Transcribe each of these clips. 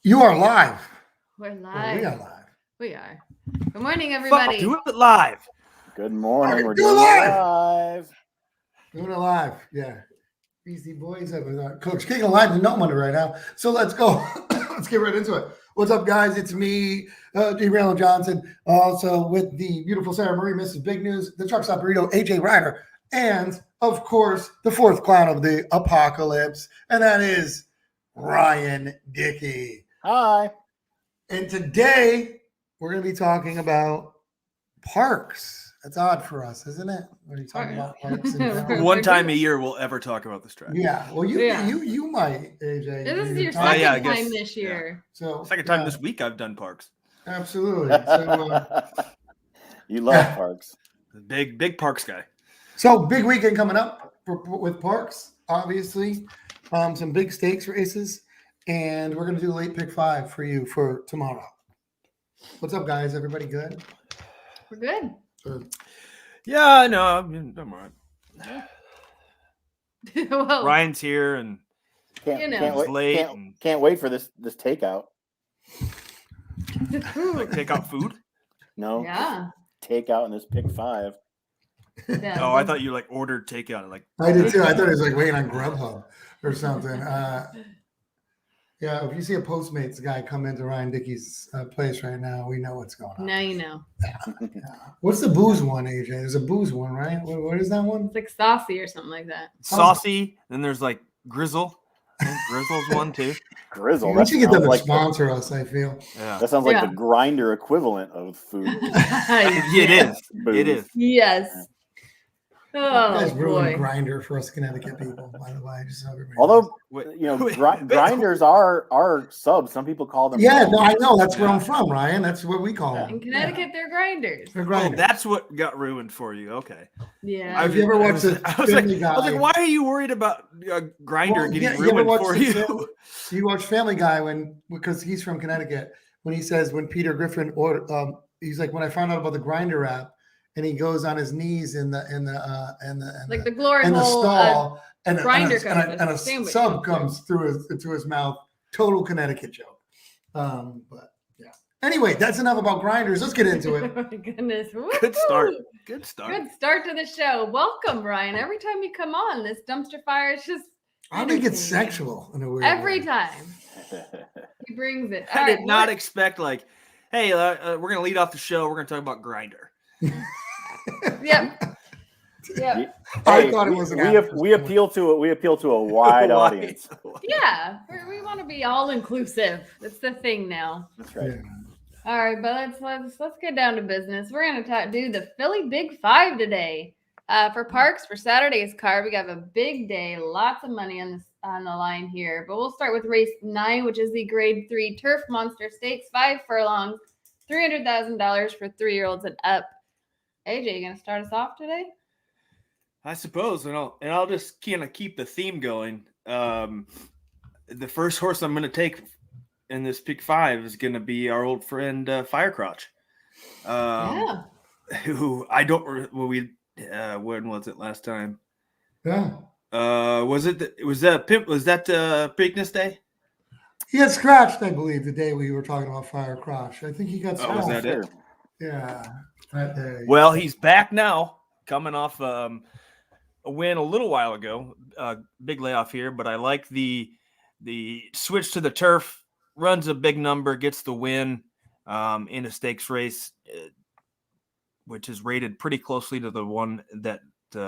You are live. We're Or live. we are live. We are. Good morning, Fuck, everybody. do it live. Good morning. We're Do it doing it live. live. Doing it live. Yeah. Beastie Boys up with Coach King alive and no money right now. So let's go. Let's get right into it. What's up, guys? It's me, J. Raylan Johnson. Also with the beautiful Sarah Marie, Mrs. Big News, the truck stop burrito, AJ Ryder, and of course, the fourth clown of the apocalypse, and that is Ryan Dickey. Hi. And today we're going to be talking about Parx. That's odd for us, isn't it? When you talk about Parx in general. One time a year we'll ever talk about this track. Yeah. Well, you might, AJ. This is your Time. second I guess, time this year. So Second time this week I've done Parx. Absolutely. So, You love Parx. Big Parx guy. so big weekend coming up with Parx, obviously. Some big stakes races, and we're gonna do the late pick 5 for you for tomorrow. What's up, guys? Everybody good? We're good. Good. Yeah, no, I'm all right. Well, Ryan's here and Can't, You know. can't, it's wait, late can't, and can't wait for this takeout. like take out food. No, yeah. takeout in this pick 5. Yeah. Oh, I thought you like ordered takeout. Like I did too. I thought it was like waiting on Grubhub or something. Yeah, if you see a Postmates guy come into Ryan Dickey's place right now, we know what's going on. Now you know. What's the booze one, AJ? There's a booze one, right? What is that one? It's like saucy or something like that. saucy. Then there's like Grizzle. I think Grizzle's one too. Grizzle. We That should get them sounds to like sponsor us, I feel. Yeah, that sounds like Yeah. the grinder equivalent of food. it is. Booze. It is. Yes. You Oh guys ruined boy. Grinder for us Connecticut people, by the way. Just so everybody Although Wait, you know, wait, grinders are subs. Some people call them. Yeah, no, I know. That's where Yeah. I'm from, Ryan. That's what we call them. In Connecticut, they're grinders. They're Oh, grinders. that's what got ruined for you. Okay. Yeah. Have you ever watched the I was like, Family Guy? why are you worried about Grinder Well, getting yeah, you ever ruined watched for the you? film? You watch Family Guy because he's from Connecticut. When he says when Peter Griffin he's like when I found out about the Grinder app, and he goes on his knees in the Like the glory in the hole. stall, and grinder and comes a with sandwich. sub comes through his mouth. Total Connecticut joke. But yeah. Anyway, that's enough about grinders. Let's get into it. Oh my goodness. Good start. Woo-hoo. Good start. Good start to the show. Welcome, Ryan. Every time you come on, this dumpster fire is just I think it's entertaining. sexual in a weird Every way. time. He brings it. I All did right, not what- expect like, hey, we're gonna lead off the show. We're gonna talk about Grinder. Yep. Yep. I Hey, thought it we- was an we, after we school. appeal to a wide audience. Yeah. We want to be all inclusive. That's the thing now. That's right. Yeah. All right, but let's get down to business. We're gonna do the Philly Big Five today. For Parx for Saturday's card, we got a big day, lots of money on the line here. But we'll start with race 9, which is the Grade 3 Turf Monster Stakes, 5 furlongs, $300,000 for 3-year-olds and up. AJ, you gonna start us off today? I suppose, and I'll just kind of keep the theme going. The first horse I'm gonna take in this pick 5 is gonna be our old friend Firecrotch. Yeah. Who I don't. Well, when was it last time? Yeah. Was that Preakness Day? He got scratched, I believe, the day we were talking about Fire Crotch. I think he got Oh, was scratched. that it? Yeah. That day. Well, he's back now, coming off a win a little while ago. Big layoff here, but I like the switch to the turf. Runs a big number, gets the win in a stakes race, which is rated pretty closely to the one that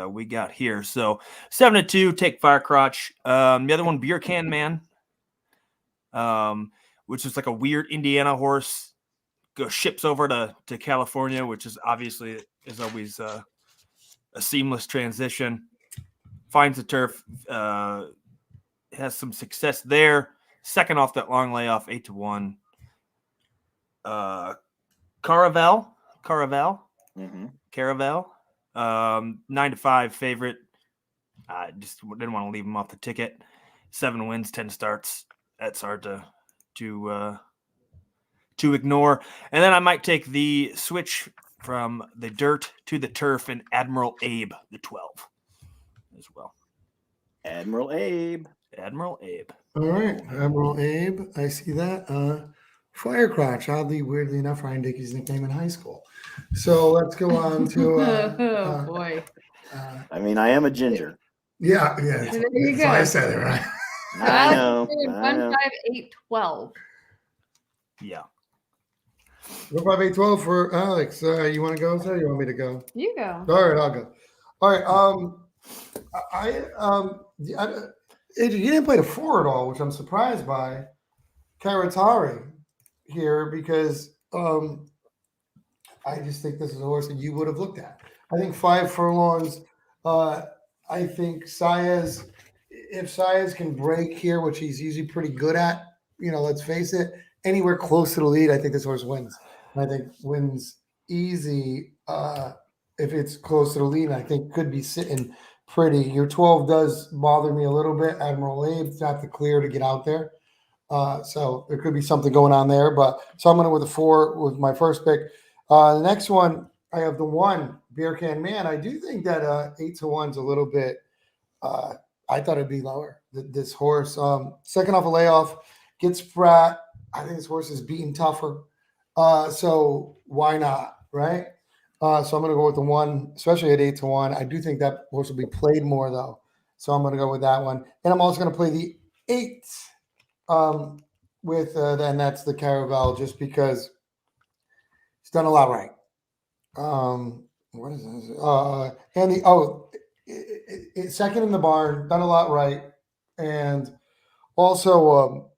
we got here. So 7-2, take Firecrotch. The other one, Beer Can Man, which is like a weird Indiana horse. Ships over to California, which is obviously is always a seamless transition. Finds the turf, has some success there. Second off that long layoff, 8-1. Caravel, Mm-hmm. 9-5 favorite. I just didn't want to leave him off the ticket. 7 wins, 10 starts. That's hard to ignore. And then I might take the switch from the dirt to the turf and Admiral Abe, the 12, as well. Admiral Abe. Admiral Abe. All right, Admiral Abe. I see that. Firecrotch, oddly, weirdly enough, Ryan Dickey's nickname in high school. So let's go on to. Oh boy. I mean, I am a ginger. Yeah. There you So I go. said it right. I know. 15812. Yeah. 15812 for Alex. You want to go, sir? You want me to go? You go. All right, I'll go. All right. AJ, you didn't play the 4 at all, which I'm surprised by. Karatari here because I just think this is a horse that you would have looked at. I think 5 furlongs. I think Saez, if Saez can break here, which he's usually pretty good at, let's face it, anywhere close to the lead, I think this horse wins. And I think wins easy if it's close to the lead. I think could be sitting pretty. Your 12 does bother me a little bit. Admiral Abe's got the clear to get out there. So there could be something going on there. So I'm going to with the 4 with my first pick. The next one, I have the 1, Beer Can Man. I do think that 8-1's a little bit, I thought it'd be lower. This horse, second off a layoff, gets Pratt. I think this horse is beaten tougher. So why not, right? So I'm going to go with the 1, especially at 8-1. I do think that horse will be played more, though. So I'm going to go with that one. And I'm also going to play the 8 with and that's the Caravel, just because he's done a lot right. What is this? And second in the barn, done a lot right, and also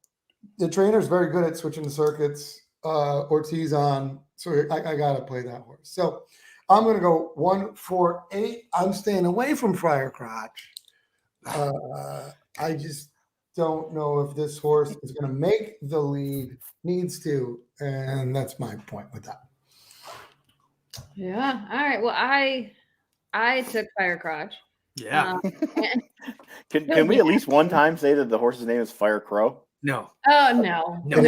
the trainer's very good at switching the circuits. Ortiz on, so I gotta play that horse. So I'm gonna go 1, 4, 8. I'm staying away from Friar Crotch. I just don't know if this horse is going to make the lead, needs to, and that's my point with that. Yeah. All right. Well, I took Firecrotch. Yeah. Can we at least one time say that the horse's name is Fire Crow? No. Oh no. It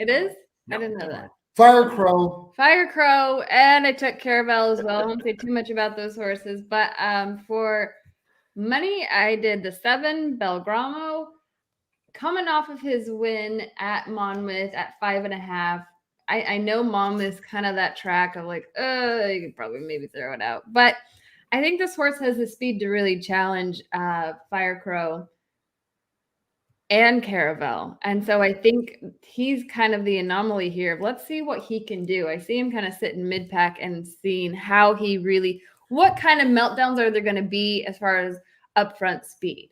is? No. I didn't know that. Fire Crow, and I took Caravel as well. I won't say too much about those horses, but for money, I did the 7 Belgramo, coming off of his win at Monmouth at 5.5. I know Monmouth's kind of that track of like, you could probably maybe throw it out, but I think this horse has the speed to really challenge Fire Crow and Caravel. And so I think he's kind of the anomaly here. Let's see what he can do. I see him kind of sitting mid-pack and seeing how he really, what kind of meltdowns are there going to be as far as upfront speed.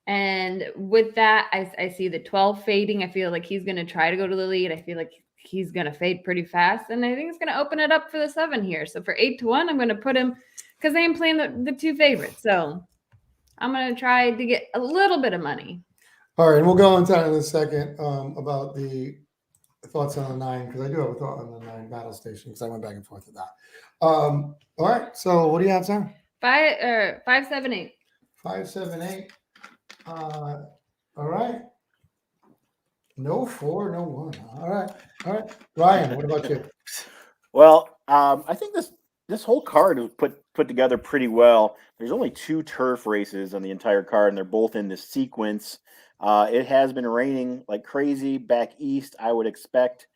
And with that, I see the 12 fading. I feel like he's going to try to go to the lead. I feel like he's going to fade pretty fast. And I think it's going to open it up for the 7 here. So for 8-1, I'm going to put him, because I am playing the 2 favorites. So I'm going to try to get a little bit of money. All right, and we'll go into that in a second about the thoughts on the 9, because I do have a thought on the 9 battle station, because I went back and forth with that. All right, so what do you have, Sam? 5, 7, 8. 5, 7, 8. All right. No 4, no 1. All right. Ryan, what about you? Well, I think this whole card was put together pretty well. There's only 2 turf races on the entire card, and they're both in this sequence. It has been raining like crazy back east. I would expect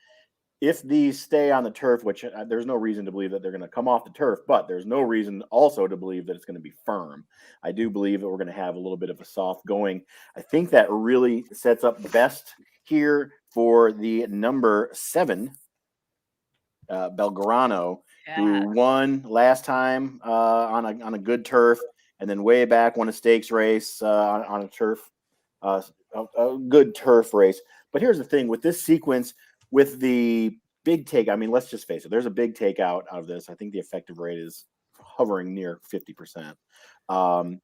if these stay on the turf, which there's no reason to believe that they're going to come off the turf, but there's no reason also to believe that it's going to be firm. I do believe that we're going to have a little bit of a soft going. I think that really sets up best here for the number 7, Belgrano, who won last time on a good turf, and then way back won a stakes race on a turf. A good turf race. But here's the thing with this sequence, with the big take, I mean, let's just face it, there's a big takeout out of this. I think the effective rate is hovering near 50%. I'm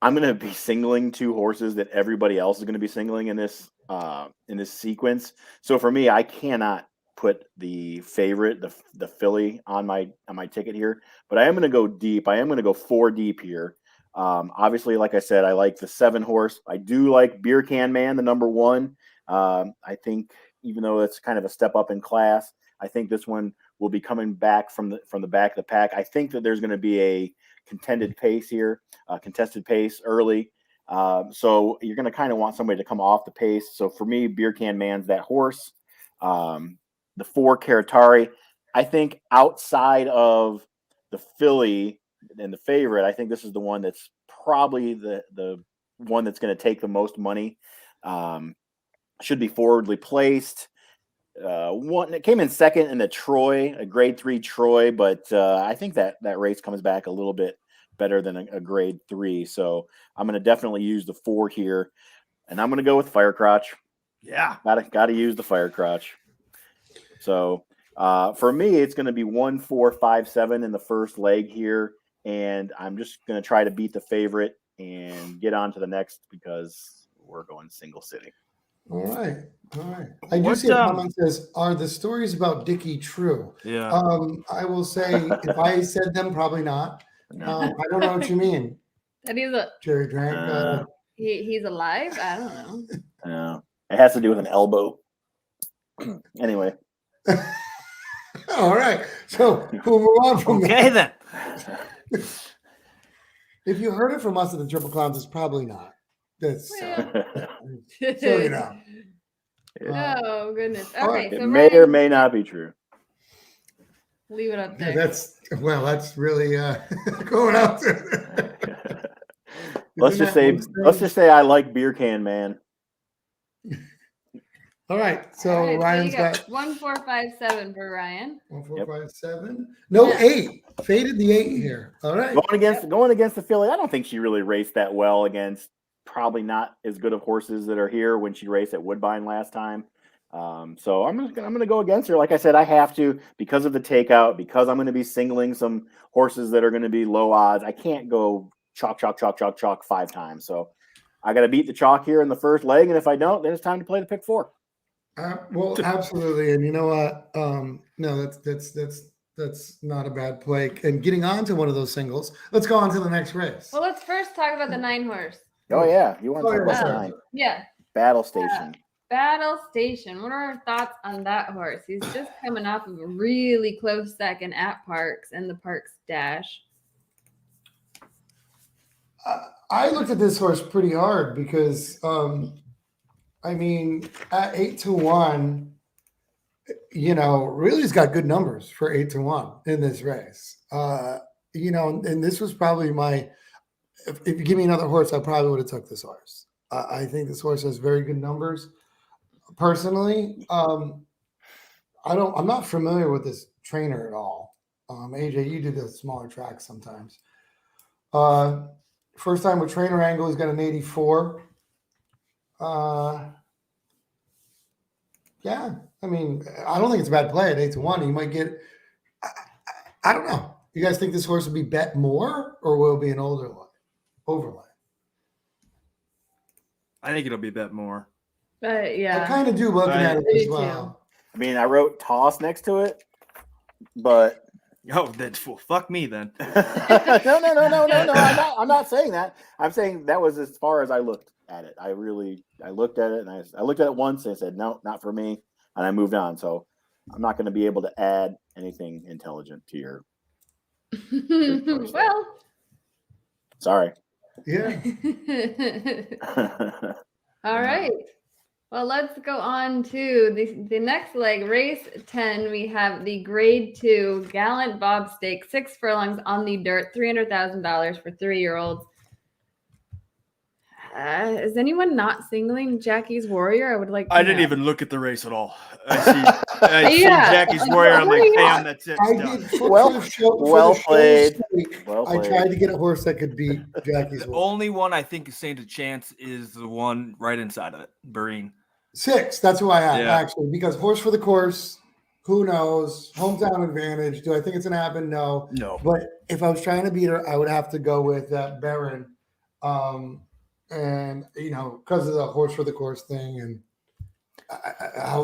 going to be singling 2 horses that everybody else is going to be singling in this sequence. So for me, I cannot put the favorite, the filly on my ticket here, but I am going to go deep. I am going to go 4 deep here. Obviously, like I said, I like the 7 horse. I do like Beer Can Man, the number 1. I think even though it's kind of a step up in class, I think this one will be coming back from the back of the pack. I think that there's going to be a contested pace early. So you're going to kind of want somebody to come off the pace. So for me, Beer Can Man's that horse. The 4 Karatari, I think outside of the filly and the favorite, I think this is the one that's probably the one that's going to take the most money. Should be forwardly placed. It came in second in the Troy, a grade 3 Troy, but I think that race comes back a little bit better than a grade 3. So I'm going to definitely use the 4 here, and I'm going to go with Firecrotch. Yeah. Got to use the Firecrotch. So for me, it's going to be 1, 4, 5, 7 in the first leg here, and I'm just going to try to beat the favorite and get on to the next because we're going single city. All right. I do see a comment says, "Are the stories about Dickey true?" Yeah. I will say, if I said them, probably not. I don't know what you mean. That he's Jerry Drank. he's alive. I don't know. It has to do with an elbow. Anyway. All right. So we'll move on from Okay then. If you heard it from us at the Triple Clowns, it's probably not. That's so you know. Oh goodness. all Okay, right. It so may Ryan, or may not be true. leave it up there. That's really going out there. Let's just say I like Beer Can Man. All right. So All right, Ryan's you go. got 1, 4, 5, 7 for Ryan. 1, 4, 5, 7. No, Yeah. 8. Faded the 8 here. All right. Going against the filly, I don't think she really raced that well against probably not as good of horses that are here when she raced at Woodbine last time. So I'm gonna go against her. Like I said, I have to because of the takeout, because I'm going to be singling some horses that are going to be low odds. I can't go chalk 5 times. So I got to beat the chalk here in the first leg, and if I don't, then it's time to play the pick 4. Well, absolutely. And you know what? No, that's not a bad play. And getting on to one of those singles, let's go on to the next race. Well, let's first talk about the 9 horse. Oh yeah, you want to talk about sorry. the 9 Yeah. Battle Station? Battle Station. What are our thoughts on that horse? He's just coming off of a really close second at Parx and the Parx Dash. I looked at this horse pretty hard because, I mean, at 8-1, really he's got good numbers for 8-1 in this race. And this was probably if you give me another horse, I probably would have took this horse. I think this horse has very good numbers. Personally, I'm not familiar with this trainer at all. AJ, you do the smaller tracks sometimes. First time with trainer angle, he's got an 84. Yeah, I mean, I don't think it's a bad play at 8-1. You might get, I don't know. You guys think this horse will be bet more or will it be an overlay? I think it'll be bet more. Yeah. I kind of do looking at it as well. I mean, I wrote toss next to it, but Oh, that's fuck me then. no. I'm not saying that. I'm saying that was as far as I looked at it. I looked at it and I looked at it once and I said, no, not for me. And I moved on. So I'm not going to be able to add anything intelligent to your. Well. Sorry. Yeah. All right. Well, let's go on to the next leg, race 10. We have the grade 2 Gallant Bob Stake, 6 furlongs on the dirt, $300,000 for 3-year-olds. Is anyone not singling Jackie's Warrior? I would like to I didn't know. even look at the race at all. I see Jackie's Warrior. I'm like, bam, that's it. I It's done. did Well played. I tried to get a horse that could beat Jackie's The Warrior. only one I think is stands a chance is the one right inside of it, Barine. 6. That's who I have Yeah. actually, because horse for the course. Who knows? Hometown advantage. Do I think it's gonna happen? No. No. But if I was trying to beat her, I would have to go with Baron. And because of the horse for the course thing, and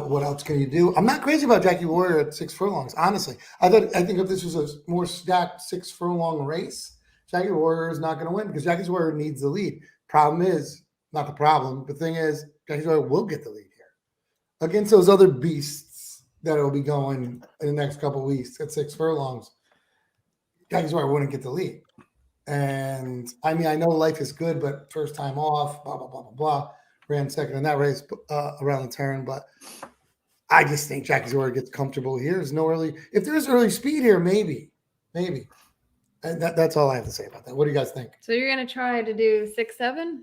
what else can you do? I'm not crazy about Jackie Warrior at 6 furlongs. Honestly, I think if this was a more stacked 6 furlong race, Jackie Warrior is not going to win because Jackie's Warrior needs the lead. Problem is not the problem. The thing is, Jackie Warrior will get the lead here against those other beasts that will be going in the next couple of weeks at 6 furlongs. Jackie's Warrior wouldn't get the lead. And I mean, I know life is good, but first time off, blah, blah, blah, blah, blah. Ran second in that race around the turn. But I just think Jackie's Warrior gets comfortable here. There's no early, if there's early speed here, maybe. And that's all I have to say about that. What do you guys think? So you're gonna try to do 6-7?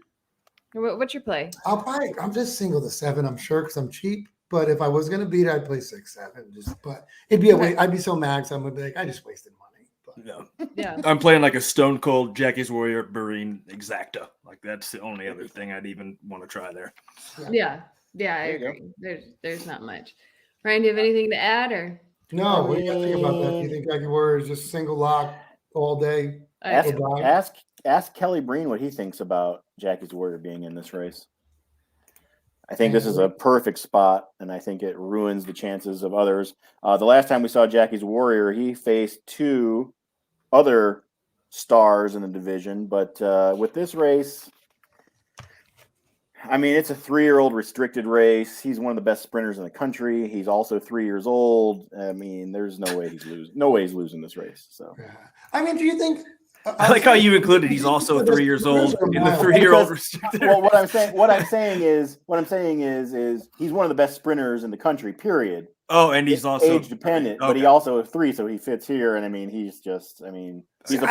Or what's your play? I'm just single the 7, I'm sure, because I'm cheap. But if I was going to beat it, I'd play 6-7. But it'd be a way. I'd be so max. I'm gonna be like, I just wasted money. But. Yeah. I'm playing like a Stone Cold Jackie's Warrior Barine Exacta. Like that's the only other thing I'd even want to try there. Yeah, I agree. There's not much. Ryan, do you have anything to add or? No, what do you think about that? Do you think Jackie Warrior is just single lock all day? Ask Kelly Breen what he thinks about Jackie's Warrior being in this race. I think this is a perfect spot, and I think it ruins the chances of others. The last time we saw Jackie's Warrior, he faced 2 other stars in the division. But with this race, I mean, it's a 3-year-old restricted race. He's one of the best sprinters in the country. He's also 3 years old. I mean, there's no way he's losing. No way he's losing this race. So, I mean, do you think? I like how you included he's also 3 years old in the 3-year-old restricted. Well, what I'm saying is he's one of the best sprinters in the country. Period. Oh, and he's also age dependent, but he also is 3, so he fits here. And I mean, he's a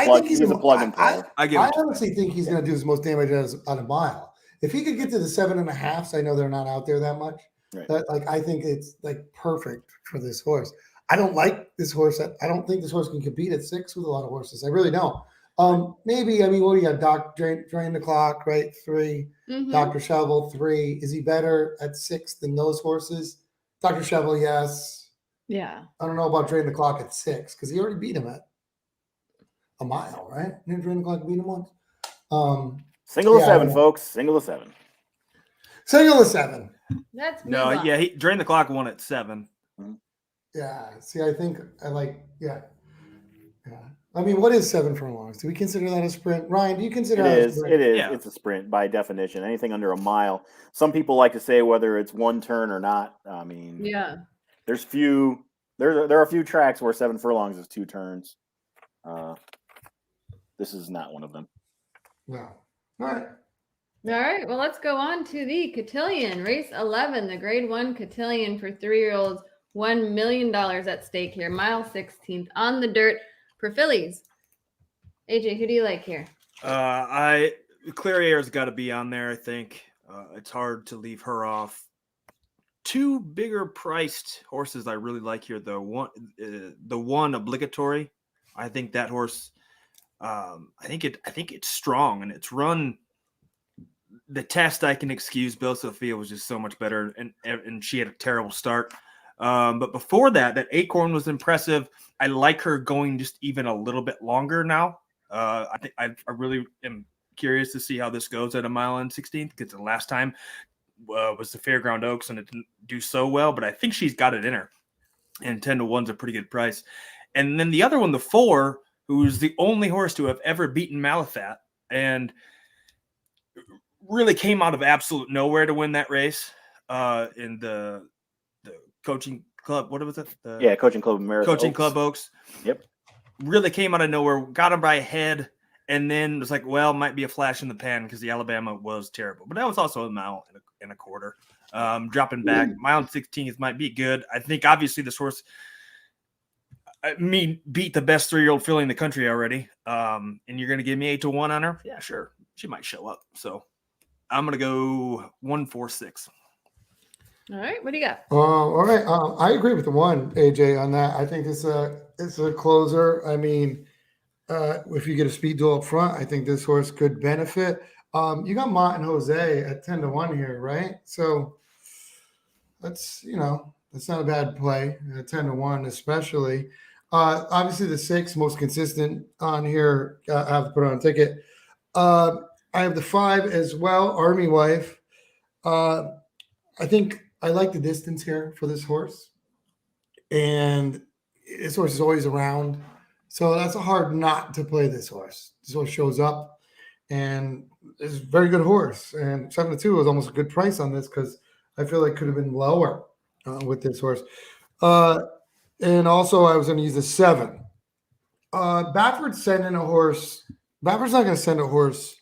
plug. He's a plug and play. I honestly think he's going to do his most damage on a mile. If he could get to the 7.5s, I know they're not out there that much. Right. But I think it's like perfect for this horse. I don't like this horse. I don't think this horse can compete at 6 with a lot of horses. I really don't. Maybe, I mean, what do you got? Drain the Clock, right? 3. Mm-hmm. Dr. Shovel, 3. Is he better at 6 than those horses? Dr. Shovel, yes. Yeah. I don't know about Drain the Clock at 6 because he already beat him at a mile, right? Didn't Drain the Clock beat him once? Single to 7, folks. Single to 7. Single to 7. That's no, yeah. He Drain the Clock won at 7. Yeah. See, I think I like. Yeah. I mean, what is 7 furlongs? Do we consider that a sprint? Ryan, do you consider it that is? a sprint? It is. Yeah. It's a sprint by definition. Anything under a mile. Some people like to say whether it's 1 turn or not. I mean, yeah. There's few. There are a few tracks where 7 furlongs is 2 turns. This is not one of them. No. All right. Well, let's go on to the Cotillion, race 11, the grade 1 Cotillion for 3-year-olds. $1 million at stake here. Mile 16th on the dirt for fillies. AJ, who do you like here? Clear Air's got to be on there. I think it's hard to leave her off. 2 bigger priced horses I really like here, though. The one Obligatory. I think that horse. I think it's strong and it's run. The test I can excuse. Bill Sophia was just so much better, and she had a terrible start. But before that Acorn was impressive. I like her going just even a little bit longer now. I think I really am curious to see how this goes at a mile and 16th, because the last time was the Fairground Oaks and it didn't do so well, but I think she's got it in her, and 10-1's a pretty good price. And then the other one, the 4, who's the only horse to have ever beaten Malafat and really came out of absolute nowhere to win that race in the coaching club. What was it? Coaching Club America. Coaching Club Oaks. Yep. Really came out of nowhere, got him by a head, and then was like, well, might be a flash in the pan because the Alabama was terrible. But that was also a mile and a quarter. Dropping back. Mile and 16th might be good. I think obviously this horse beat the best 3-year-old filly in the country already. And you're going to give me 8-1 on her? Yeah, sure. She might show up. So I'm going to go 1-4-6. All right. What do you got? All right. I agree with the 1, AJ, on that. I think it's a closer. I mean, if you get a speed duel up front, I think this horse could benefit. You got Mont and Jose at 10-1 here, right? So that's not a bad play at 10-1, especially. Obviously, the 6 most consistent on here. I have to put on a ticket. I have the 5 as well. Army Wife. I think I like the distance here for this horse, and this horse is always around, so that's a hard not to play this horse. This horse shows up, and it's a very good horse. And 7-2 was almost a good price on this because I feel like it could have been lower with this horse. And also, I was going to use the 7. Baffert sent in a horse Baffer's not going to send a horse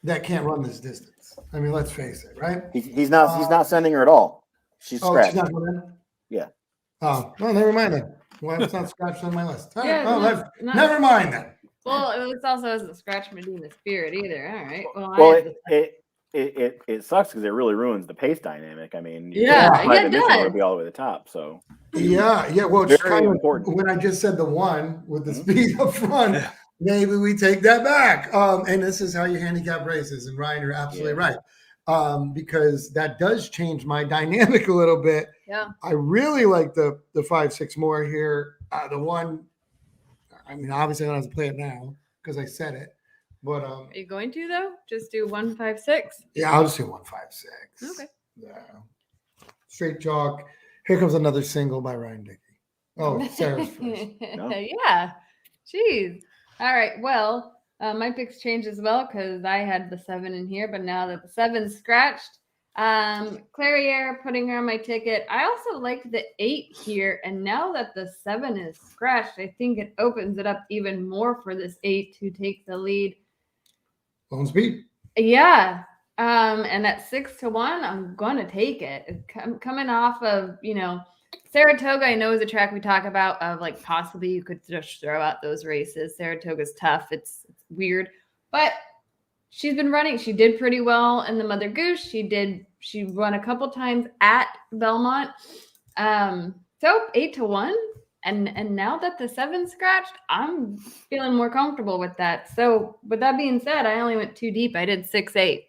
that can't run this distance. I mean, let's face it, right? He's not sending her at all. She's Oh, scratched. she's not going in? Yeah. Oh, well, never mind then. Well, it's not scratched on my list. All right. Yeah, Well, not- never mind then. Well, it also doesn't scratch Medina Spirit either. All right. Well, Well, I had it sucks because it really ruins the pace dynamic. I mean, Yeah, private it mission does. would be all the way to the top. So Yeah. Well, it's Very kind of important. when I just said the one with the Mhm. speed up front, Yeah. maybe we take that back. And this is how you handicap races. And Ryan, you're absolutely right. Because that does change my dynamic a little bit. Yeah. I really like the 5-6 more here. The one, I mean, obviously I don't have to play it now because I said it. But Are you going to though? Just do 1, 5, 6. yeah, I'll just do 1-5-6. Okay. Yeah. Straight chalk. Here comes another single by Ryan Dickey. Oh, Sarah's first. No? Yeah. Jeez. All right. Well, my picks changed as well because I had the 7 in here, but now that the 7's scratched, Clairiere putting her on my ticket. I also like the 8 here, and now that the 7 is scratched, I think it opens it up even more for this 8 to take the lead. Lone speed. Yeah. And at 6-1, I'm gonna take it. Coming off of, Saratoga, I know is a track we talk about of like possibly you could just throw out those races. Saratoga's tough. It's weird, but she's been running. She did pretty well in the Mother Goose. She won a couple times at Belmont. So 8-1. And now that the 7's scratched, I'm feeling more comfortable with that. So with that being said, I only went too deep. I did 6-8.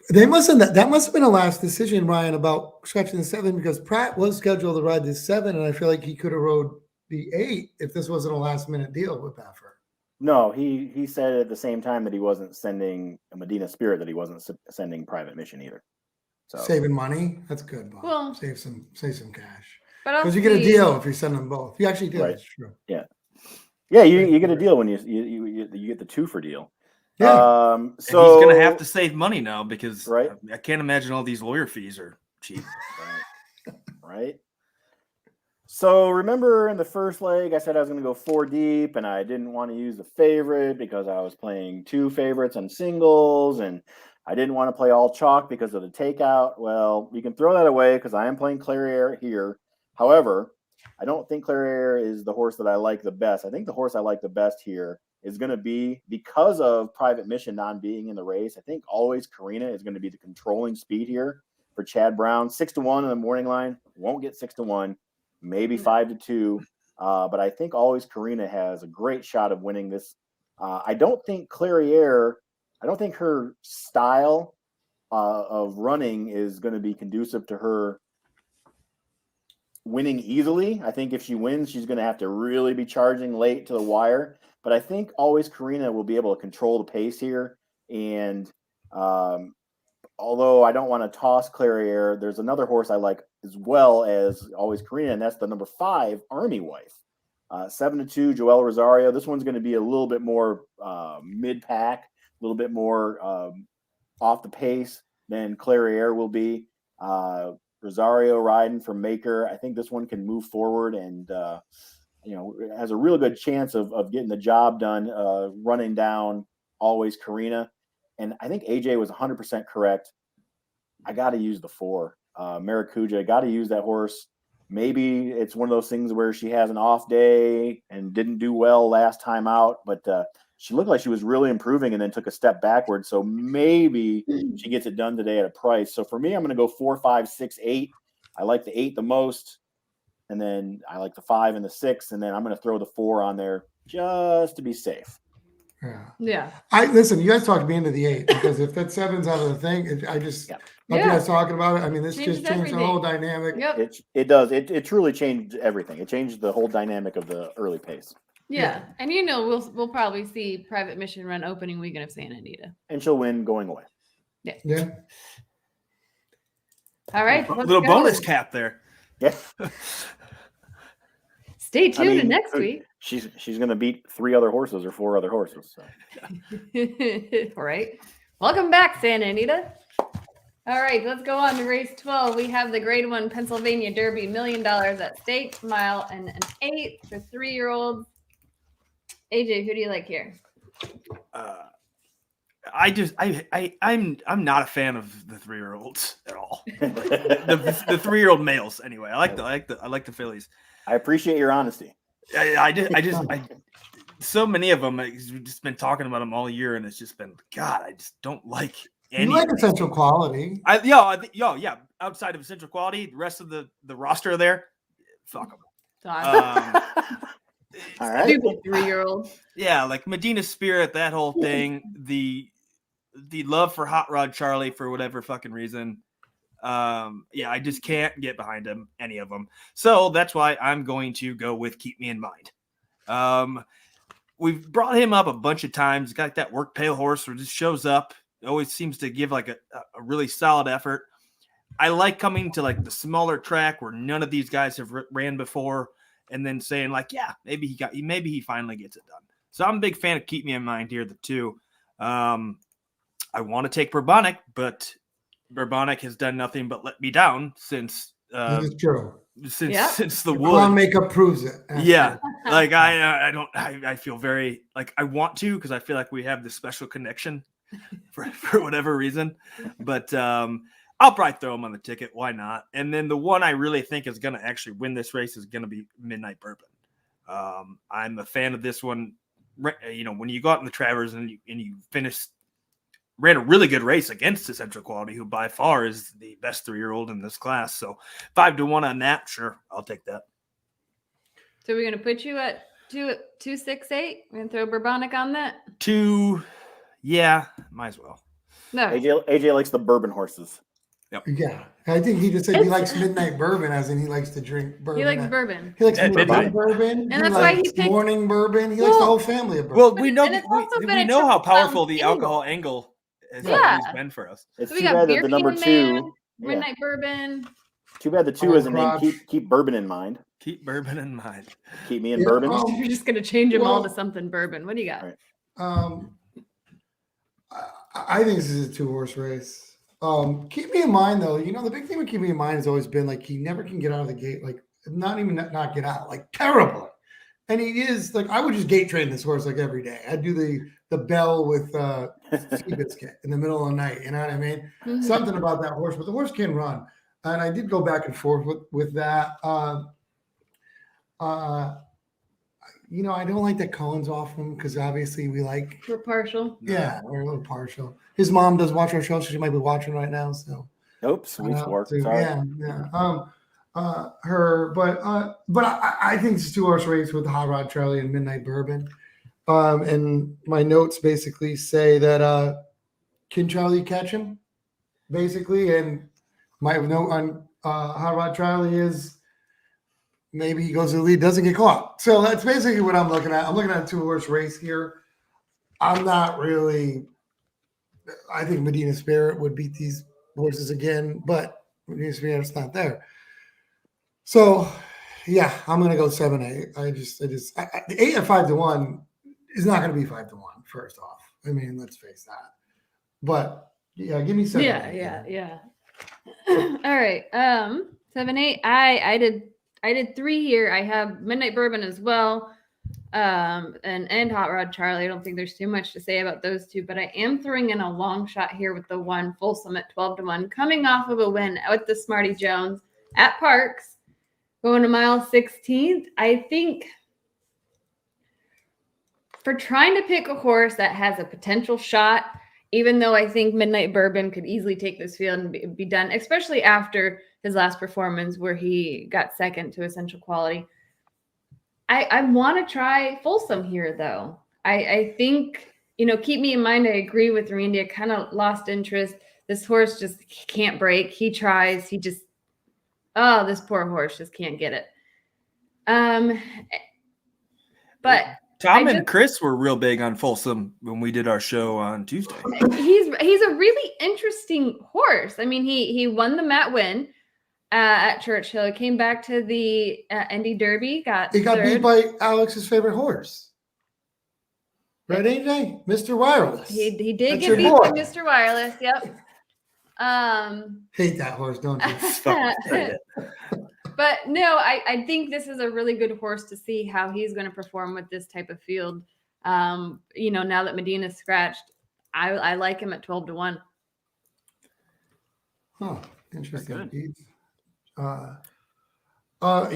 That must have been a last decision, Ryan, about scratching the 7 because Pratt was scheduled to ride the 7, and I feel like he could have rode the 8 if this wasn't a last minute deal with Baffer. no, he said at the same time that he wasn't sending a Medina Spirit, that he wasn't sending private mission either. So Saving money, that's good, Bob. Well- save some cash But because you get a deal if you send them both. You actually do. Right. That's true. yeah, you get a deal when you get the 2 for deal. Yeah. And So he's gonna have to save money now because Right. I can't imagine all these lawyer fees are cheap. Right. So remember in the first leg, I said I was going to go 4 deep, and I didn't want to use the favorite because I was playing 2 favorites on singles, and I didn't want to play all chalk because of the takeout. Well, you can throw that away because I am playing Clairiere here. However, I don't think Clairiere is the horse that I like the best. I think the horse I like the best here is going to be, because of Private Mission non being in the race, I think Always Karina is going to be the controlling speed here for Chad Brown. 6-1 in the morning line. Won't get 6-1, maybe 5-2. But I think Always Karina has a great shot of winning this. I don't think Clairiere, I don't think her style of running is going to be conducive to her winning easily. I think if she wins, she's going to have to really be charging late to the wire. But I think Always Karina will be able to control the pace here. And although I don't want to toss Clairiere, there's another horse I like as well as Always Karina, and that's the number 5, Army Wife. 7-2, Joel Rosario. This one's going to be a little bit more mid-pack, a little bit more off the pace than Clairiere will be. Rosario riding from Maker. I think this one can move forward and has a real good chance of getting the job done, running down Always Karina. And I think AJ was 100% correct. I got to use the 4, Maracuja. Got to use that horse. Maybe it's one of those things where she has an off day and didn't do well last time out, but she looked like she was really improving and then took a step backward. So maybe she gets it done today at a price. So for me, I'm going to go 4, 5, 6, 8. I like the 8 the most. And then I like the 5 and the 6. And then I'm going to throw the 4 on there just to be safe. Yeah. Listen, you guys talked me into the 8 because if that 7's out of the thing, like you guys talking about it. I mean, this Changes just changed the whole dynamic. Yep. It does. It truly changed everything. It changed the whole dynamic of the early pace. Yeah. And we'll probably see Private Mission run opening weekend of Santa Anita. And she'll win going away. Yeah. All right. Little bonus cap there. Yeah. Stay tuned next week. She's going to beat 3 other horses or 4 other horses. So. All right. Welcome back, Santa Anita. All right, let's go on to race 12. We have the Grade 1 Pennsylvania Derby, $1 million at stake, mile and an 8 for 3-year-olds. AJ, who do you like here? I'm not a fan of the 3-year-olds at all. the 3-year-old males, anyway. I like the fillies. I appreciate your honesty. So many of them. We've just been talking about them all year, and it's just been God. I just don't like any. You like essential quality. Yeah. Outside of essential quality, the rest of the roster there, fuck them. All right. Stupid 3-year-old. Yeah, like Medina Spirit, that whole thing. The love for Hot Rod Charlie for whatever fucking reason. I just can't get behind him, any of them. So that's why I'm going to go with Keep Me in Mind. We've brought him up a bunch of times. Got that work pale horse where just shows up. Always seems to give like a really solid effort. I like coming to like the smaller track where none of these guys have ran before, and then saying like, yeah, maybe he finally gets it done. So I'm a big fan of Keep Me in Mind here. The 2. I want to take Bourbonic, but Bourbonic has done nothing but let me down since This is true. since the Crown wood. makeup proves it. Yeah, like I feel very like I want to, because I feel like we have this special connection for whatever reason, but I'll probably throw him on the ticket. Why not? And then the one I really think is going to actually win this race is going to be Midnight Bourbon. I'm a fan of this one. When you go out in the Travers and you ran a really good race against Essential Quality, who by far is the best 3-year-old in this class. So 5-1 on that. Sure. I'll take that. So we're going to put you at 268. We're going to throw Bourbonic on that. 2. Yeah, might as well. No. AJ likes the bourbon horses. Yeah. I think he just said he likes Midnight Bourbon, as in he likes to drink bourbon. He likes bourbon. He likes At midnight. bourbon. And that's why he picked morning bourbon. He likes the whole family of bourbon. Well, we know And it's also been we a know how triple powerful crown the alcohol angle has Yeah. always been for us. It's So we too got bad Beer that the number King 2. Man, Yeah. Midnight Bourbon. Too bad the 2 isn't Crotch. named keep bourbon in mind. Keep bourbon in mind. Keep me in Yeah, bourbon. You're just going to change them all well- to something bourbon. What do you got? Right. I think this is a 2-horse race. Keep Me in Mind, though. The big thing with Keep Me in Mind has always been like he never can get out of the gate, like not even not get out, like terribly. And he is like, I would just gate train this horse like every day. I'd do the bell with Seabiscuit in the middle of the night. You know what I mean? Mhm. Something about that horse, but the horse can run. And I did go back and forth with that. I don't like that Cullen's off him because obviously we like. We're partial. Yeah, we're a little partial. His mom does watch our show, so she might be watching right now. So, Oops, we swore. so, Sorry. yeah. But I think it's a 2-horse race with Hot Rod Charlie and Midnight Bourbon. And my notes basically say that can Charlie catch him? Basically, and my note on Hot Rod Charlie is maybe he goes to the lead, doesn't get caught. So that's basically what I'm looking at. I'm looking at a 2-horse race here. I'm not really. I think Medina Spirit would beat these horses again, but Medina Spirit's not there. So, yeah, I'm going to go 7-8. The 8 at 5-1 is not going to be 5-1. First off, I mean, let's face that. But yeah, give me 7-8. Yeah. All right. 7-8. I did 3 here. I have Midnight Bourbon as well. And Hot Rod Charlie. I don't think there's too much to say about those 2, but I am throwing in a long shot here with the 1 Folsom at 12-1, coming off of a win with the Smarty Jones at Parx, going to mile 16th. I think for trying to pick a horse that has a potential shot, even though I think Midnight Bourbon could easily take this field and be done, especially after his last performance where he got second to Essential Quality. I want to try Folsom here, though. I think, Keep Me in Mind. I agree with Randy. I kind of lost interest. This horse just can't break. He tries. This poor horse just can't get it. But Tom and Chris were real big on Folsom when we did our show on Tuesday. He's a really interesting horse. I mean, he won the Matt win at Churchill. He came back to the Indy Derby. He got third. beat by Alex's favorite horse. Right, AJ? Mr. Wireless. He did That's get your beat boy. by Mr. Wireless. Yep. Hate that horse, don't you? But no, I think this is a really good horse to see how he's going to perform with this type of field. Now that Medina's scratched, I like him at 12-1. Huh. Interesting. Good.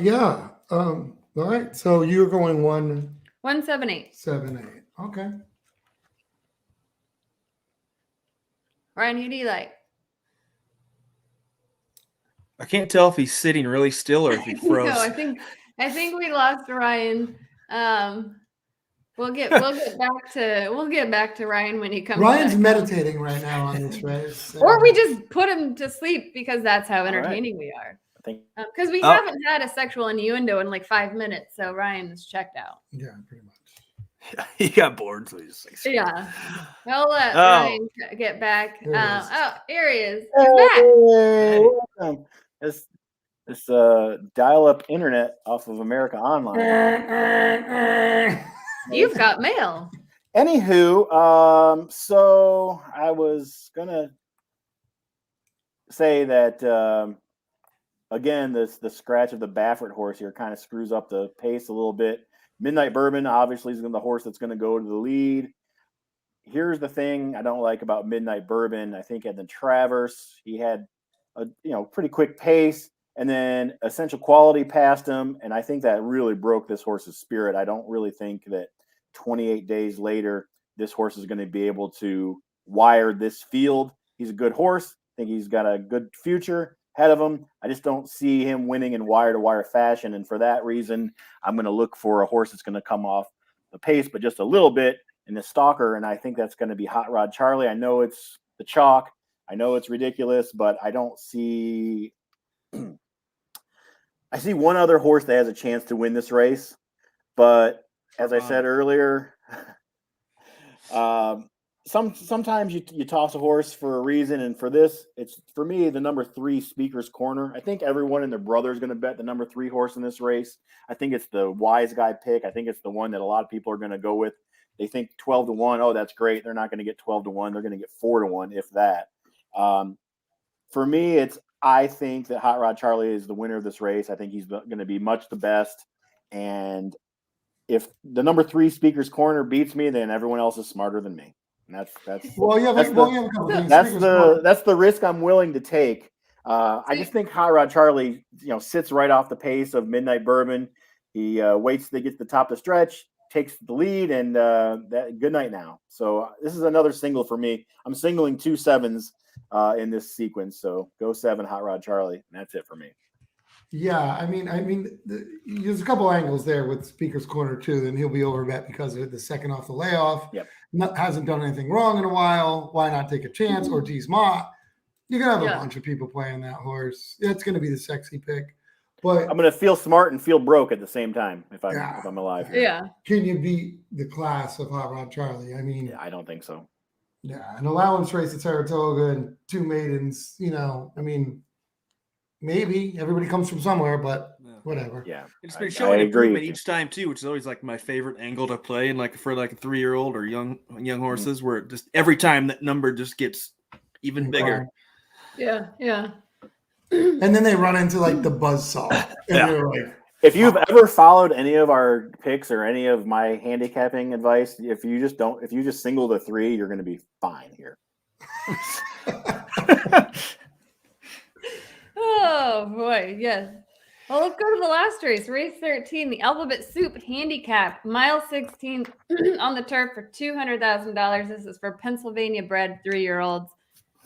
Yeah. All right. So you're going 178. 178. Okay. Ryan, who do you like? I can't tell if he's sitting really still or if he froze. No, I think we lost Ryan. We'll get back to Ryan when he comes. Ryan's back. meditating right now on this race. Or we just put him to sleep because that's how entertaining we are. I think Because we haven't had a sexual innuendo in like 5 minutes, so Ryan is checked out. Yeah, pretty much. He got bored, so he's just like, Yeah. I'll let Ryan get back. There he is. Here he is. He's back. welcome. This dial-up internet off of America Online. You've got mail. Anywho, so I was gonna say that again, the scratch of the Baffert horse here kind of screws up the pace a little bit. Midnight Bourbon obviously is the horse that's going to go to the lead. Here's the thing I don't like about Midnight Bourbon. I think at the Traverse he had a pretty quick pace, and then Essential Quality passed him, and I think that really broke this horse's spirit. I don't really think that 28 days later this horse is going to be able to wire this field. He's a good horse. I think he's got a good future ahead of him. I just don't see him winning in wire-to-wire fashion, and for that reason, I'm going to look for a horse that's going to come off the pace, but just a little bit in the stalker, and I think that's going to be Hot Rod Charlie. I know it's the chalk. I know it's ridiculous, but I don't see – I see one other horse that has a chance to win this race, but as I said earlier, sometimes you toss a horse for a reason, and for this, it's for me the number 3 Speaker's Corner. I think everyone and their brother is going to bet the number 3 horse in this race. I think it's the wise guy pick. I think it's the one that a lot of people are going to go with. They think 12-1. Oh, that's great. They're not going to get 12-1. They're going to get 4-1, if that. For me, I think that Hot Rod Charlie is the winner of this race. I think he's going to be much the best, and if the number 3 Speaker's Corner beats me, then everyone else is smarter than me. And that's the risk I'm willing to take. I just think Hot Rod Charlie, sits right off the pace of Midnight Bourbon. He waits to get to the top of the stretch, takes the lead, and good night now. So this is another single for me. I'm singling 2 7s in this sequence. So go 7 Hot Rod Charlie, and that's it for me. Yeah, I mean, there's a couple angles there with Speaker's Corner too. Then he'll be overbet because of the second off the layoff. Yep. Hasn't done anything wrong in a while. Why not take a chance? Ortiz Mott. You're gonna have a bunch of people playing that horse. It's gonna be the sexy pick. But I'm gonna feel smart and feel broke at the same time if I'm alive here. Yeah. Can you beat the class of Hot Rod Charlie? I mean, I don't think so. Yeah, an allowance race at Saratoga and 2 maidens. I mean. Maybe everybody comes from somewhere, but whatever. Yeah, it's been showing improvement each time too, which is always like my favorite angle to play, and like for like a 3-year-old or young horses, where it just every time that number just gets even bigger. Yeah. And then they run into like the buzzsaw, and they're like, if you've ever followed any of our picks or any of my handicapping advice, if you just single the 3, you're going to be fine here. Oh boy, yes. Well, let's go to the last race 13, the Alphabet Soup Handicap, mile 16 on the turf for $200,000. This is for Pennsylvania-bred 3-year-olds.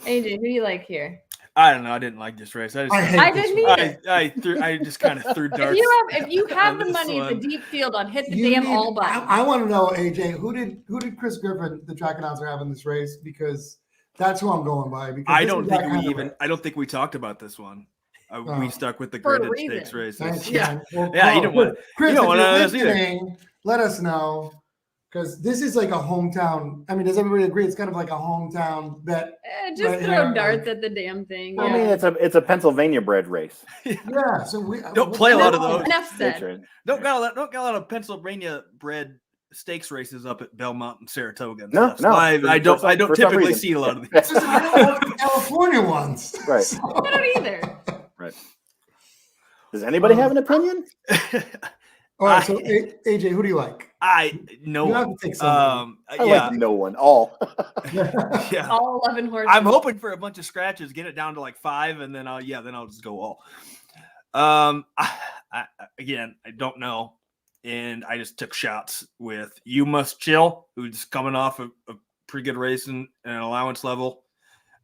AJ, who do you like here? I don't know. I didn't like this race. I didn't either. I just kind of threw darts. If you have the money at the deep field on hit the all button. I want to know, AJ, who did Chris Griffin, the track announcer, have in this race? Because that's who I'm going by. Because I don't think we talked about this one. We stuck with the graded stakes races. Thanks, yeah, well, you don't want. Chris, you don't want us either. Let us know, because this is like a hometown. I mean, does everybody agree? It's kind of like a hometown bet. Just throw darts at the damn thing. I mean, it's a Pennsylvania bred race. Yeah, so we don't play a lot of those. Enough said. Don't got a lot of Pennsylvania bred stakes races up at Belmont and Saratoga. And no. I don't typically see a lot of these. I don't like the California ones. Right. So. I don't either. Right. Does anybody have an opinion? All right, so AJ, who do you like? No You have one. to take somebody. I like no one. All. Yeah. All 11 horses. I'm hoping for a bunch of scratches, get it down to like 5, and then I'll just go all. Again, I don't know, and I just took shots with You Must Chill, who's coming off a pretty good race and an allowance level.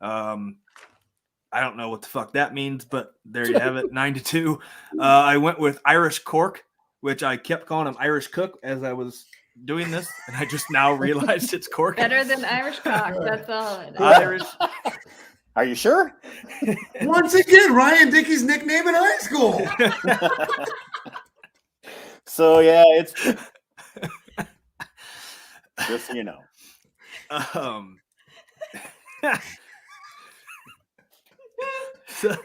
I don't know what the fuck that means, but there you have it, 9-2. I went with Irish Cork, which I kept calling him Irish Cook as I was doing this, and I just now realized it's Cork. Better than Irish cock. That's all it is. Irish. Are you sure? Once again, Ryan Dickey's nickname in high school. So yeah, it's just so you know. So,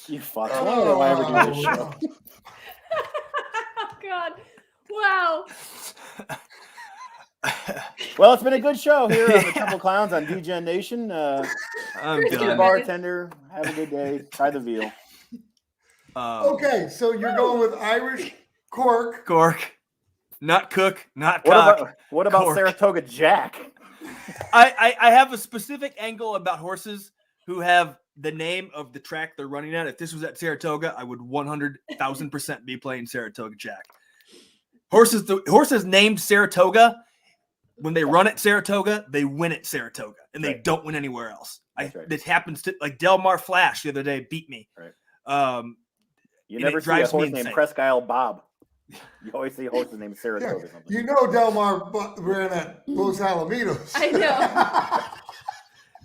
You fuck. Why would I ever do this show? Oh, God. Wow. Well, it's been a good show here on the Temple Clowns on Degen Nation. I'm Pretty Be a done. bartender. Have a good day. Try the veal. Okay, so you're going with Irish Cork. Cork, not Cook, not Cock. What about Cork. Saratoga Jack? I have a specific angle about horses who have the name of the track they're running at. If this was at Saratoga, I would 100,000% be playing Saratoga Jack. Horses named Saratoga, when they run at Saratoga, they win at Saratoga, and they don't win anywhere else. It happens to, like, Del Mar Flash the other day beat me. Right. You never see a horse named Presque Isle Bob. You always see horses named Saratoga. You know Del Mar ran at Los Alamitos. I know.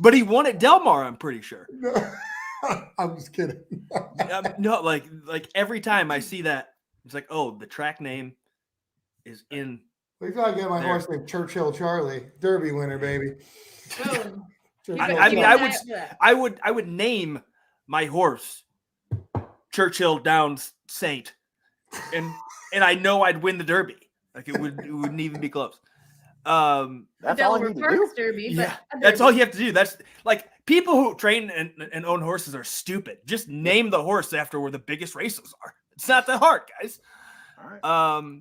But he won at Del Mar, I'm pretty sure. No, I'm just kidding. No, like every time I see that, it's like, oh, the track name is in. We gotta get my horse named Churchill Charlie, Derby winner, baby. Boom. I would name my horse Churchill Downs Saint, and I know I'd win the Derby. Like it wouldn't even be close. That's all I need to do. Derby, Yeah, that's all you have to do. That's like people who train and own horses are stupid. Just name the horse after where the biggest races are. It's not that hard, guys. All right.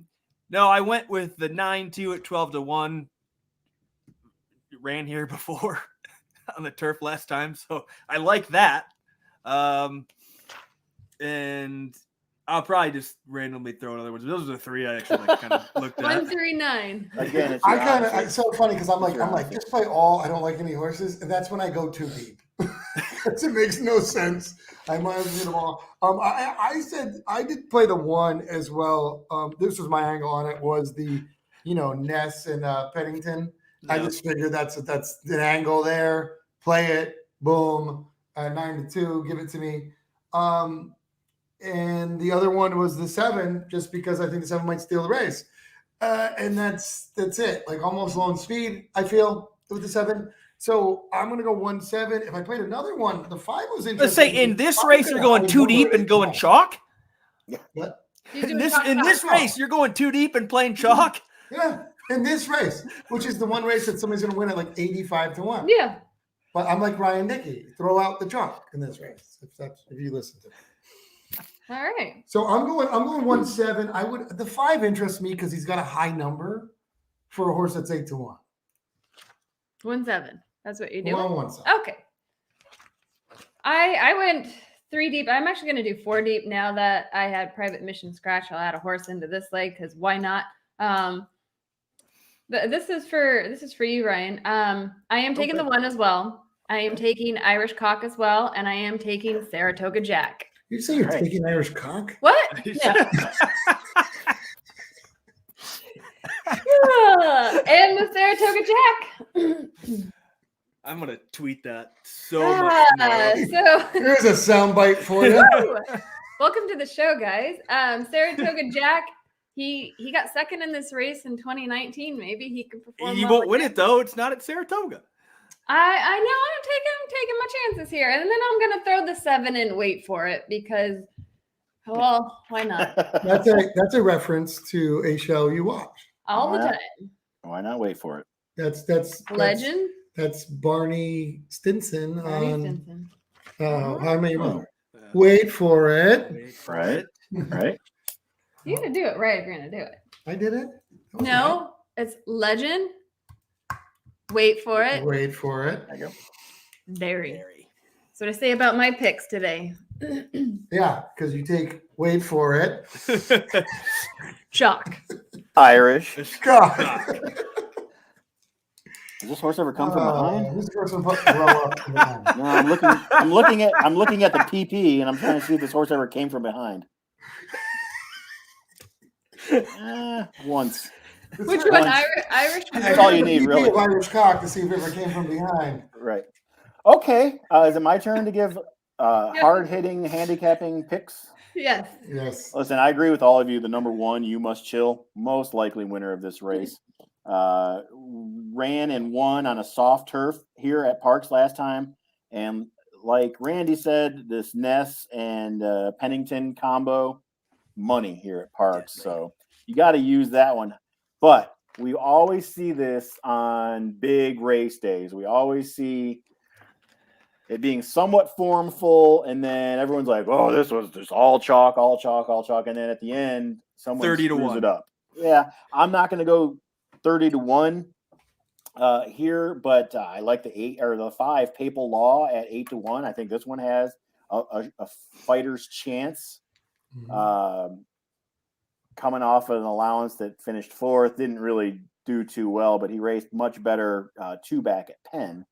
No, I went with the 9-2 at 12-1. Ran here before on the turf last time, so I like that. And I'll probably just randomly throw another ones. Those are the three I actually kind of looked at. 139. Again, it's so funny because I'm like, just play all. I don't like any horses, and that's when I go too deep. It makes no sense. I might as well do them all. I said I did play the one as well. This was my angle on it. Was the Ness and Pennington. Yeah. I just figured that's an angle there. Play it, boom, 9-2. Give it to me. And the other one was the 7, just because I think the 7 might steal the race. And that's it. Like almost lone speed, I feel, with the 7. So I'm going to go 1-7. If I played another one, the 5 was interesting. Let's say in this race, you're going too deep and going chalk? Yeah. What? In this race, you're going too deep and playing chalk? Yeah, in this race, which is the one race that somebody's going to win at like 85-1. Yeah. But I'm like Ryan Dickey. Throw out the chalk in this race, if you listen to me. All right. So I'm going 1-7. The 5 interests me because he's got a high number for a horse that's 8-1. 1-7. That's what you're doing. 1-7. Okay. I went 3 deep. I'm actually going to do 4 deep now that I had private mission scratch. I'll add a horse into this leg because why not? But this is for you, Ryan. I am taking the 1 as well. I am taking Irish Cock as well, and I am taking Saratoga Jack. You say you're taking Irish Cock? What? Yeah. And the Saratoga Jack. I'm gonna tweet that so much tomorrow. So here's a soundbite for you. Welcome to the show, guys. Saratoga Jack. He got second in this race in 2019. Maybe he could perform. He won't win it though. It's not at Saratoga. I know. I'm taking my chances here, and then I'm gonna throw the 7 and wait for it because, well, why not? That's a reference to a show you watch all the time. Why not wait for it? That's Legend. That's Barney Stinson Stinson. How I Met Your Mother. Wait for it. Right. You gotta do it right if you're gonna do it. I did it? Okay. No, it's Legend. Wait for it. Wait for it. There you go. Dairy. Very. So what I say about my picks today. Yeah, because you take wait for it. Chalk. Irish. God. Does this horse ever come from behind? Who's the first one put roll up behind? No, I'm looking at the PP, and I'm trying to see if this horse ever came from behind. Once. Which That's one? Once. Irish? That's all you need, PP really. of Irish cock to see if it ever came from behind. Right. Okay. Is it my turn to give hard-hitting, handicapping picks? Yes. Yes. Listen, I agree with all of you. The number one, You Must Chill, most likely winner of this race. Ran and won on a soft turf here at Parx last time. And like Randy said, this Ness and Pennington combo, money here at Parx. So you got to use that one. But we always see this on big race days. We always see it being somewhat formful, and then everyone's like, "Oh, this was just all chalk," and then at the end, someone 30 to screws 1. it up. Yeah, I'm not going to go 30 to 1 here, but I like the 8 or the 5 Papal Law at 8 to 1. I think this one has a fighter's chance. Coming off of an allowance that finished 4th, didn't really do too well, but he raced much better 2 back at Penn.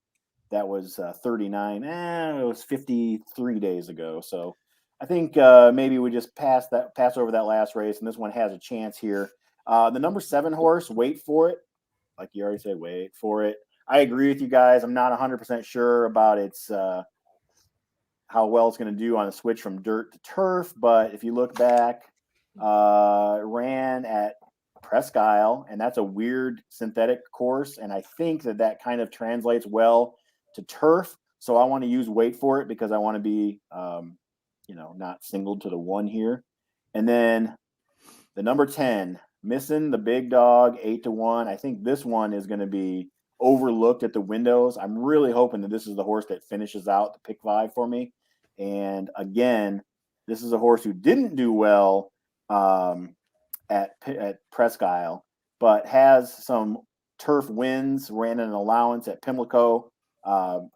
That was 39. It was 53 days ago. So I think maybe we just pass over that last race, and this one has a chance here. The number 7 horse, Wait for It. Like you already said, wait for it. I agree with you guys. I'm not 100% sure about its how well it's going to do on a switch from dirt to turf, but if you look back, ran at Presque Isle, and that's a weird synthetic course, and I think that kind of translates well to turf. So I want to use Wait for It because I want to be, not singled to the 1 here. And then the number 10, Missing the Big Dog, 8 to 1. I think this one is going to be overlooked at the windows. I'm really hoping that this is the horse that finishes out the pick 5 for me. And again, this is a horse who didn't do well at Presque Isle, but has some turf wins. Ran an allowance at Pimlico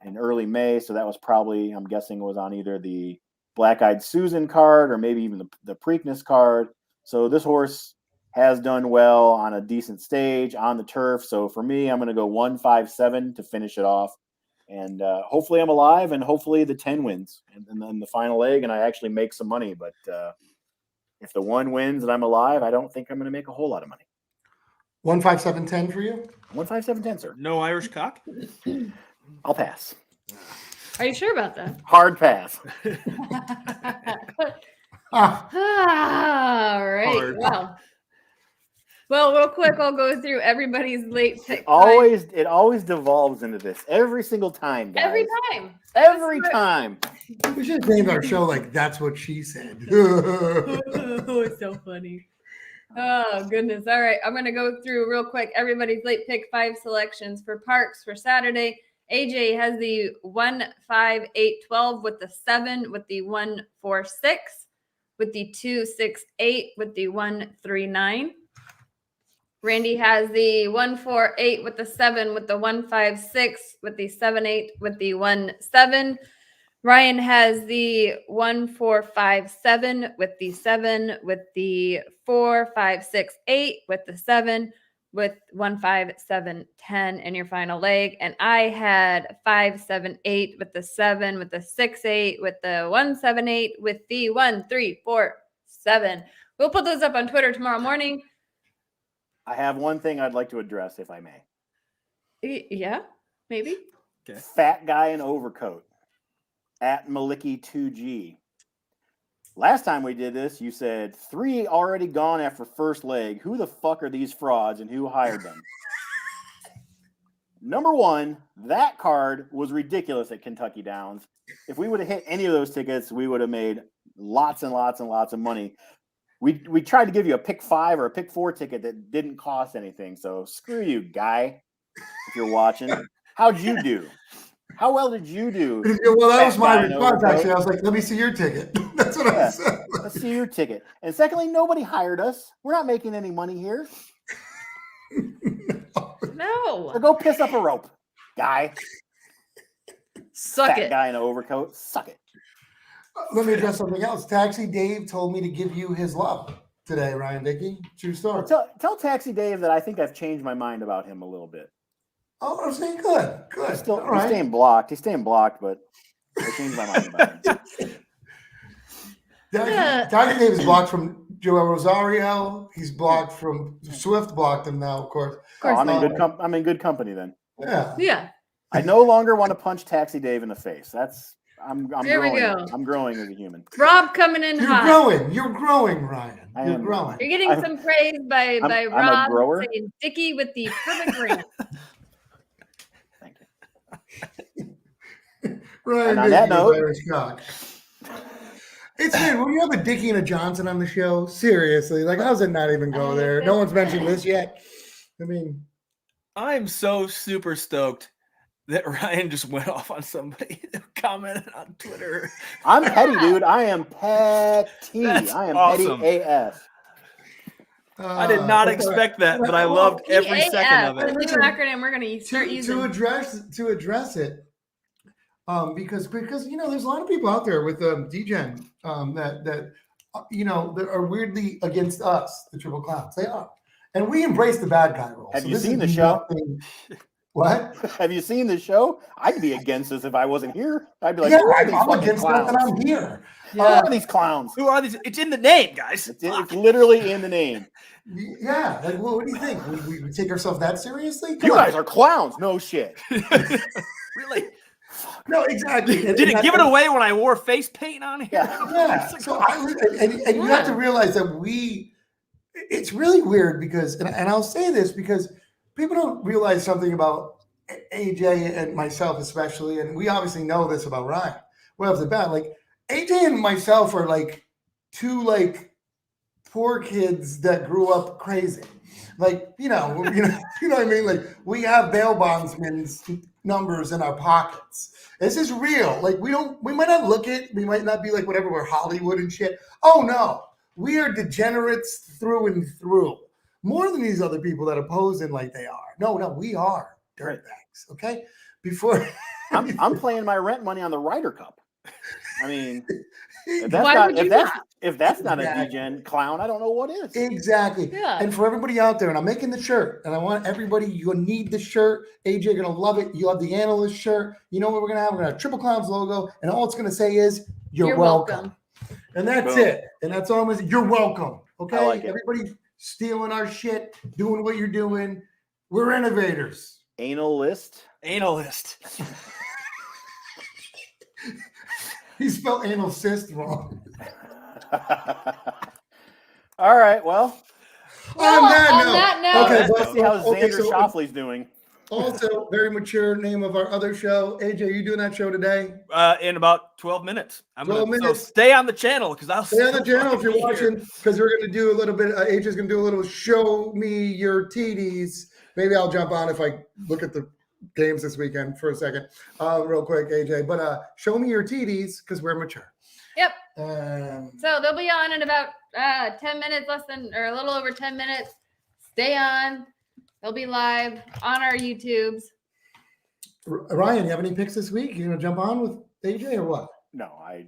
in early May, so that was probably, I'm guessing, was on either the Black Eyed Susan card or maybe even the Preakness card. So this horse has done well on a decent stage on the turf. So for me, I'm going to go 1-5-7 to finish it off. And hopefully I'm alive, and hopefully the 10 wins and then the final leg, and I actually make some money. But if the 1 wins and I'm alive, I don't think I'm going to make a whole lot of money. 1, 5, 7, 10 for you? 1, 5, 7, 10, sir. No Irish cock? I'll pass. Are you sure about that? Hard pass. All right. Hard. Well, real quick, I'll go through everybody's late pick. It always devolves into this every single time, guys. Every time. Time. We should have named our show like That's What She Said. Oh, it's so funny. Oh, goodness. All right. I'm going to go through real quick everybody's late pick 5 selections for Parx for Saturday. AJ has the 1-5-8-12 with the 7 with the 1-4-6 with the 2-6-8 with the 1-3-9. Randy has the 1-4-8 with the 7 with the 1-5-6 with the 7-8 with the 1-7. Ryan has the 1-4-5-7 with the 7 with the 4-5-6-8 with the 7 with 1-5-7-10 in your final leg. And I had 5-7-8 with the 7 with the 6-8 with the 1-7-8 with the 1-3-4-7. We'll put those up on Twitter tomorrow morning. I have one thing I'd like to address, if I may. Yeah, maybe. Okay. Fat guy in overcoat at Maliki 2G. Last time we did this, you said 3 already gone after first leg. Who the fuck are these frauds and who hired them? Number 1, that card was ridiculous at Kentucky Downs. If we would have hit any of those tickets, we would have made lots and lots and lots of money. We tried to give you a pick 5 or a pick 4 ticket that didn't cost anything. So screw you, guy, if you're watching. How'd you do? How well did you do? Well, that was my Fat guy in response, overcoat. actually. I was like, let me see your ticket. That's what I Yeah. said. Let's see your ticket. And secondly, nobody hired us. We're not making any money here. So No. go piss up a rope, guy. Suck Fat it. guy in an overcoat. Suck it. Let me address something else. Taxi Dave told me to give you his love today, Ryan Dickey. True story. Well, tell Taxi Dave that I think I've changed my mind about him a little bit. Oh, I'm saying good. He's still All right. he's staying blocked. He's staying blocked, but I changed my mind about him. Taxi Dave is blocked from Joel Rosario. He's blocked from Swift. Blocked him now, of course. course. I'm in good company then. Yeah. Yeah. I no longer want to punch Taxi Dave in the face. I'm There we growing. go. I'm growing as a human. Rob coming in You're hot. growing. You're growing, Ryan. I You're am. growing. You're getting some praise by I'm a Rob grower. saying Dickey with the perfect ring. Thank you. Ryan And on Dickey that with note- Irish cock. It's weird. When you have a Dickey and a Johnson on the show, seriously, like, how does it not even go there? No one's mentioned this yet. I mean, I'm so super stoked that Ryan just went off on somebody that commented on Twitter. I'm petty, dude. I am petty. That's I am awesome. petty AF. I did not okay. expect that, but I Well, loved every second of EAF, it. the new acronym we're going to start using. to address it, because there's a lot of people out there with Degen that that are weirdly against us, the Triple Clowns. They are, and we embrace the bad guy role. Have you this seen is the show? nothing- What? Have you seen the show? I'd be against this if I wasn't here. I'd be like, Yeah, who are these I'm fucking against that, clowns? and I'm here. Who are these clowns? Who are these? It's in the name, guys. It's literally in the name. Yeah, like, well, what do you think? We take ourselves that seriously? Come You on. guys are clowns. No shit. Really? No, exactly. Did it give it away when I wore face paint on here? Yeah. Yeah. So and you have to realize that it's really weird because, and I'll say this because people don't realize something about AJ and myself especially, and we obviously know this about Ryan. Right off the bat, like AJ and myself are like two like poor kids that grew up crazy. Like, you know what I mean? Like, we have bail bondsman's numbers in our pockets. This is real. Like, we might not we might not be like whatever, we're Hollywood and shit. Oh no, we are degenerates through and through. More than these other people that are posing like they are. No, we are dirtbags. Okay? Before I'm playing my rent money on the Ryder Cup. I mean, if that's not a degen clown, I don't know what is. Exactly. Yeah. And for everybody out there, and I'm making the shirt, and I want everybody, you'll need the shirt. AJ, gonna love it. You have the analyst shirt. You know what we're gonna have? We're gonna have Triple Clowns logo, and all it's gonna say is you're welcome. And that's Boom. it. And that's all I'm gonna say. You're welcome. Okay. I like it. Everybody stealing our shit, doing what you're doing. We're innovators. Analyst. He spelled anal cyst wrong. All right. Well, Well, on that note. okay, let's see how okay, Xander so Shoffley's doing. also very mature name of our other show. AJ, you doing that show today? In about 12 minutes. 12 minutes. So stay on the channel because I'll Stay on the channel if you're here. watching, because we're going to do a little bit. AJ's going to do a little show me your TDs. Maybe I'll jump on if I look at the games this weekend for a second, real quick, AJ. But show me your TDs because we're mature. Yep. Um, So they'll be on in about 10 minutes, or a little over 10 minutes. Stay on. They'll be live on our YouTubes. Ryan, you have any picks this week? You going to jump on with AJ or what? No, I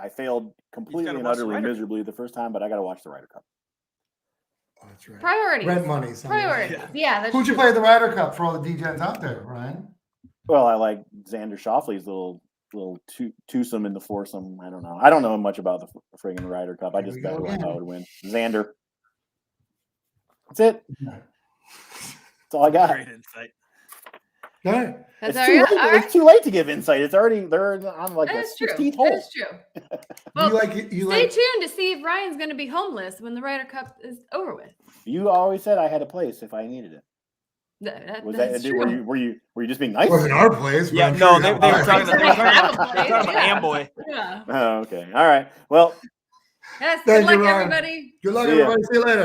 failed completely gotta and watch the utterly Ryder Cup. miserably the first time, but I got to watch the Ryder Cup. Oh, that's right. Priorities. Rent money. Priorities. Yeah. That's Who'd you true. play at the Ryder Cup for all the DJs out there, Ryan? Well, I like Xander Shoffley's little twosome in the foursome. I don't know. I don't know much about the friggin' Ryder Cup. I Here just we bet go who I again. thought would win. Xander. That's it. That's all I got. Great insight. All right. That's It's all too, right. late, All right. it's too late to give insight. They're on like That the is true. 16th That hole. is true. Well, you stay like tuned to see if Ryan's going to be homeless when the Ryder Cup is over with. You always said I had a place if I needed it. That's That true. were you just being nice? wasn't our place. but Yeah, I'm no, sure they you were got talking mine. about Amboy. Yeah. Oh, okay. All right. Well, Yes. Thank Good you, luck, Ryan. everybody. Good luck, See ya. everybody. See you later.